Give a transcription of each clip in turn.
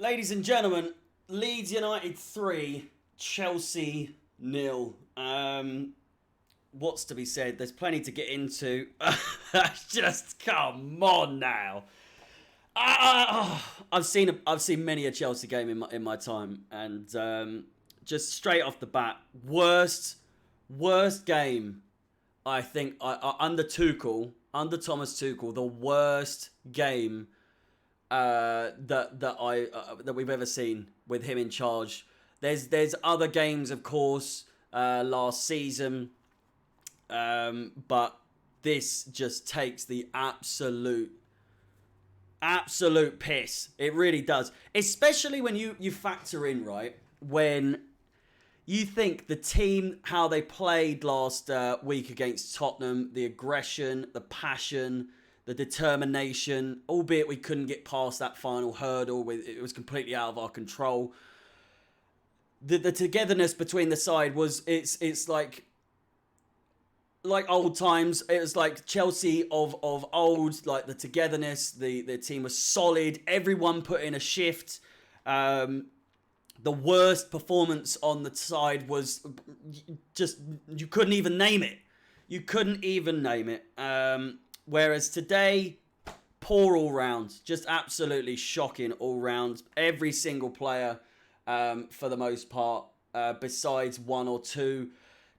Ladies and gentlemen, Leeds United 3, Chelsea nil. What's to be said? There's plenty to get into. Just come on now. I've seen many a Chelsea game in my time, and just straight off the bat, worst game. I think under Tuchel, under Thomas Tuchel, the worst game that we've ever seen with him in charge. There's other games, of course, last season, but this just takes the absolute piss. It really does, especially when you factor in, right, when you think the team, how they played last week against Tottenham, the aggression, the passion, the determination, albeit we couldn't get past that final hurdle. It was completely out of our control. The togetherness between the side it's like old times. It was like Chelsea of old, like the togetherness. The team was solid. Everyone put in a shift. The worst performance on the side was just, you couldn't even name it. You couldn't even name it. Whereas today, poor all round. Just absolutely shocking all round. Every single player, for the most part, besides one or two,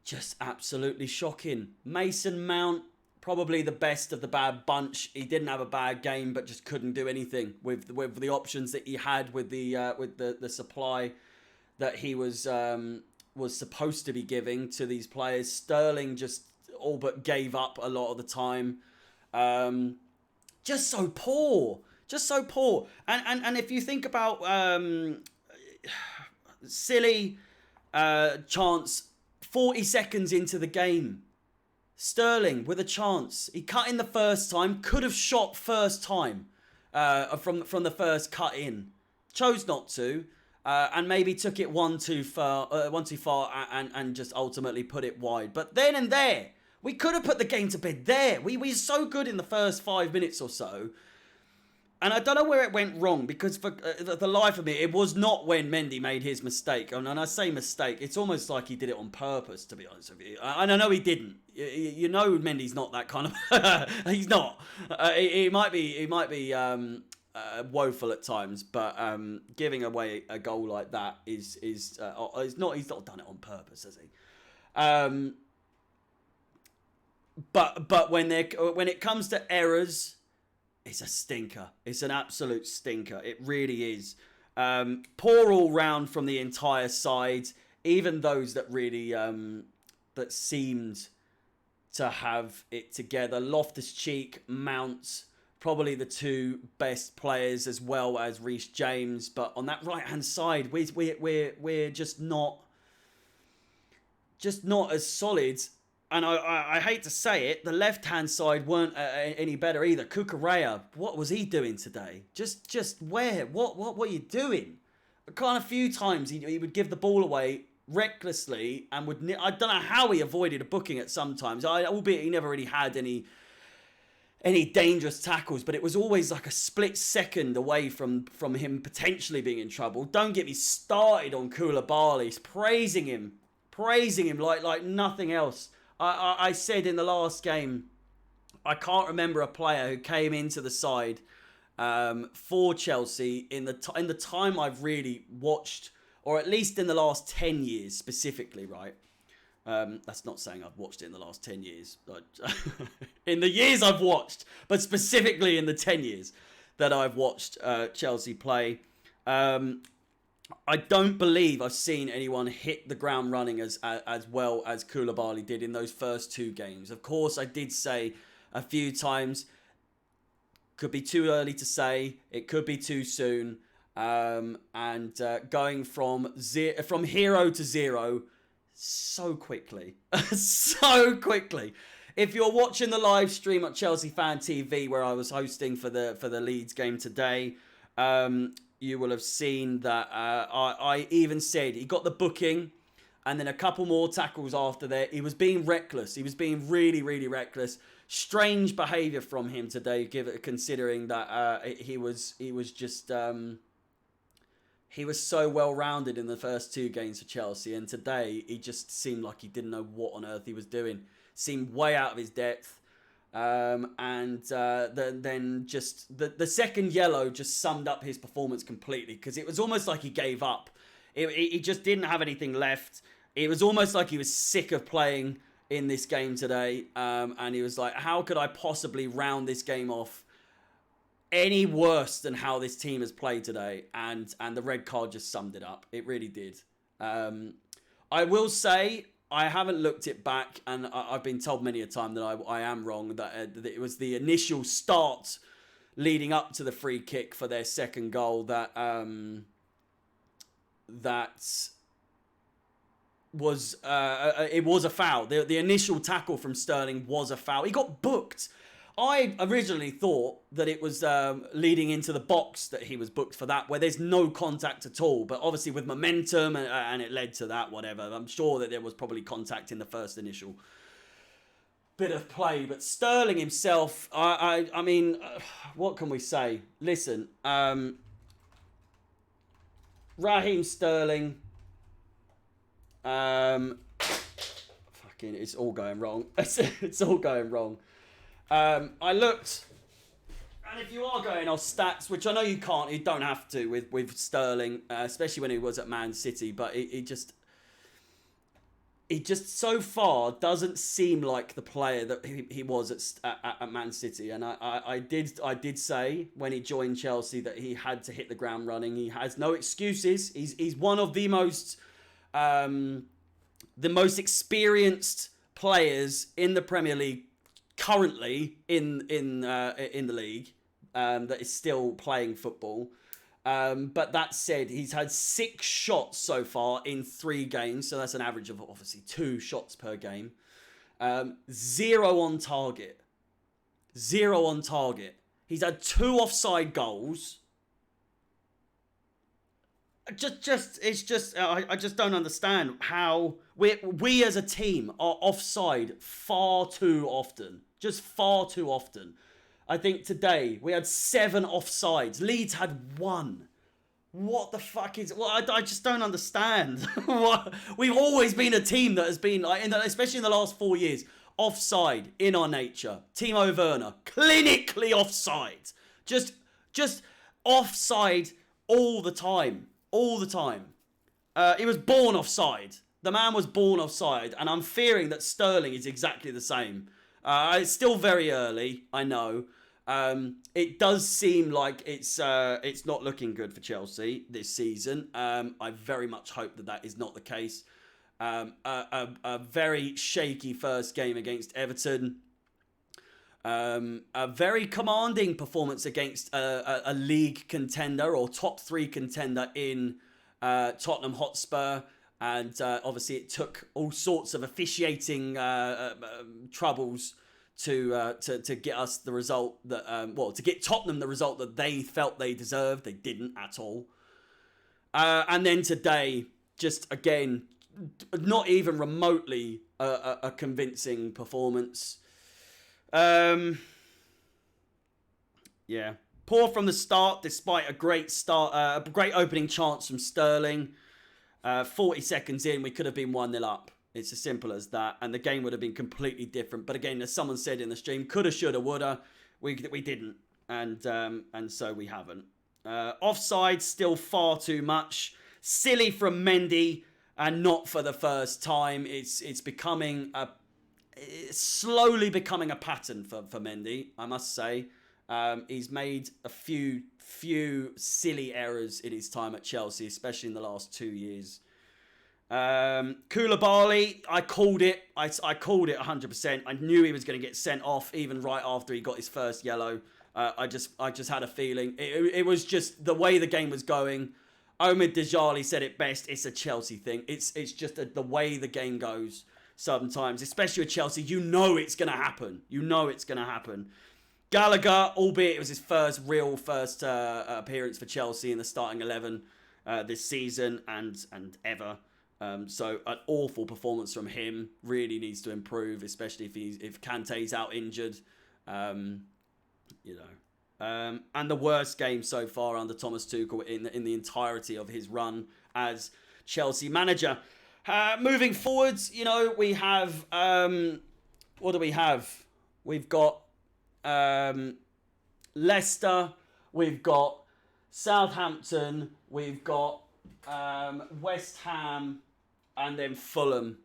just absolutely shocking. Mason Mount, probably the best of the bad bunch. He didn't have a bad game, but just couldn't do anything with the options that he had with the supply that he was supposed to be giving to these players. Sterling just all but gave up a lot of the time. Just so poor. And if you think about silly chance 40 seconds into the game. Sterling with a chance. He cut in the first time. Could have shot first time from the first cut in. Chose not to. And maybe took it one too far and just ultimately put it wide. But then and there, we could have put the game to bed there. We were so good in the first 5 minutes or so. And I don't know where it went wrong, because for the life of me, it was not when Mendy made his mistake. And I say mistake, it's almost like he did it on purpose, to be honest with you. And I know he didn't. You know Mendy's not that kind of... He's not. He might be woeful at times, but giving away a goal like that is not. He's not done it on purpose, has he? But when it comes to errors, it's a stinker. It's an absolute stinker. It really is. Poor all round from the entire side. Even those that really that seemed to have it together. Loftus-Cheek, Mount, probably the two best players, as well as Reece James. But on that right hand side, we're just not as solid. And I hate to say it, the left-hand side weren't any better either. Cucurella, what was he doing today? Just where? What were you doing? Kind of few times he would give the ball away recklessly and I don't know how he avoided a booking at some times. Albeit he never really had any dangerous tackles, but it was always like a split second away from him potentially being in trouble. Don't get me started on Koulibaly, praising him like nothing else. I said in the last game, I can't remember a player who came into the side for Chelsea in the time I've really watched, or at least in the last 10 years specifically, right? That's not saying I've watched it in the last 10 years. In the years I've watched, but specifically in the 10 years that I've watched Chelsea play. I don't believe I've seen anyone hit the ground running as well as Koulibaly did in those first two games. Of course, I did say a few times, could be too early to say, it could be too soon. And going from hero to zero so quickly. So quickly. If you're watching the live stream at Chelsea Fan TV, where I was hosting for the Leeds game today, you will have seen that I even said he got the booking, and then a couple more tackles after that. He was being reckless. He was being really, really reckless. Strange behaviour from him today, considering that he was just he was so well-rounded in the first 2 games for Chelsea, and today he just seemed like he didn't know what on earth he was doing. Seemed way out of his depth. Then just the second yellow just summed up his performance completely, because it was almost like he gave up. He just didn't have anything left. It was almost like he was sick of playing in this game today, and he was like, how could I possibly round this game off any worse than how this team has played today? And the red card just summed it up. It really did. I will say, I haven't looked it back, and I've been told many a time that I am wrong, that it was the initial start leading up to the free kick for their second goal that was it was a foul. The initial tackle from Sterling was a foul. He got booked. I originally thought that it was leading into the box that he was booked for that, where there's no contact at all. But obviously with momentum and it led to that, whatever. I'm sure that there was probably contact in the first initial bit of play. But Sterling himself, I mean, what can we say? Listen, Raheem Sterling, fucking, it's all going wrong. It's all going wrong. I looked, and if you are going off stats, which I know you can't, you don't have to with Sterling, especially when he was at Man City, but he just so far doesn't seem like the player that he was at Man City. And I did say when he joined Chelsea that he had to hit the ground running. He has no excuses. He's one of the most experienced players in the Premier League currently in the league, that is still playing football. But that said, he's had 6 shots so far in 3 games, so that's an average of obviously 2 shots per game. 0 on target. 0 on target. He's had 2 offside goals. I just don't understand how we as a team are offside far too often. Just far too often. I think today we had 7 offsides. Leeds had 1. What the fuck is... Well, I just don't understand. We've always been a team that has been, especially in the last 4 years, offside in our nature. Timo Werner, clinically offside. Just offside all the time. All the time. He was born offside. The man was born offside, and I'm fearing that Sterling is exactly the same. It's still very early, I know. It does seem like it's not looking good for Chelsea this season. I very much hope that is not the case. A very shaky first game against Everton. A very commanding performance against a league contender or top 3 contender in Tottenham Hotspur. And obviously it took all sorts of officiating troubles to get us the result that, to get Tottenham the result that they felt they deserved. They didn't at all. And then today, just again, not even remotely a convincing performance. Yeah. Poor from the start, despite a great opening chance from Sterling. 40 seconds in, we could have been 1-0 up. It's as simple as that. And the game would have been completely different. But again, as someone said in the stream, coulda, shoulda, woulda. We didn't. And so we haven't. Offside, still far too much. Silly from Mendy, and not for the first time. It's slowly becoming a pattern for Mendy, I must say. He's made a few silly errors in his time at Chelsea, especially in the last 2 years. Koulibaly, I called it. I called it 100%. I knew he was going to get sent off even right after he got his first yellow. I just had a feeling. It was just the way the game was going. Omid Dajali said it best. It's a Chelsea thing. It's just the way the game goes sometimes, especially with Chelsea. You know it's going to happen. Gallagher, albeit it was his first appearance for Chelsea in the starting 11 this season and ever. So an awful performance from him. Really needs to improve, especially if Kante's out injured. and the worst game so far under Thomas Tuchel in the entirety of his run as Chelsea manager. Moving forwards, you know, we have what do we have? We've got Leicester, we've got Southampton, we've got West Ham, and then Fulham.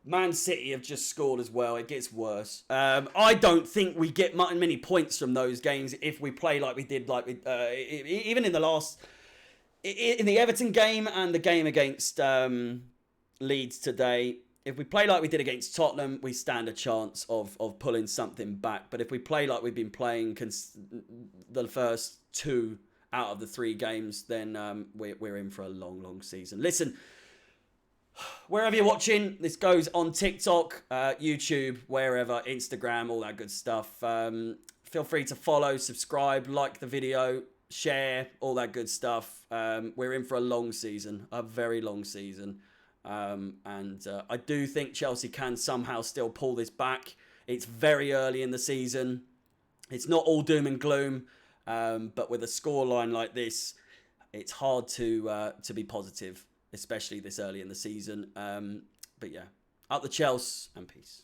Man City have just scored as well. It gets worse. I don't think we get many points from those games if we play like we did, even in the last, in the Everton game and the game against Leeds today. If we play like we did against Tottenham, we stand a chance of pulling something back. But if we play like we've been playing the first 2 out of the 3 games, then we're in for a long season. Listen. Wherever you're watching, this goes on TikTok, YouTube, wherever, Instagram, all that good stuff. Feel free to follow, subscribe, like the video, share, all that good stuff. We're in for a long season, a very long season. And I do think Chelsea can somehow still pull this back. It's very early in the season. It's not all doom and gloom. But with a scoreline like this, it's hard to be positive, especially this early in the season. But yeah, up the Chelsea and peace.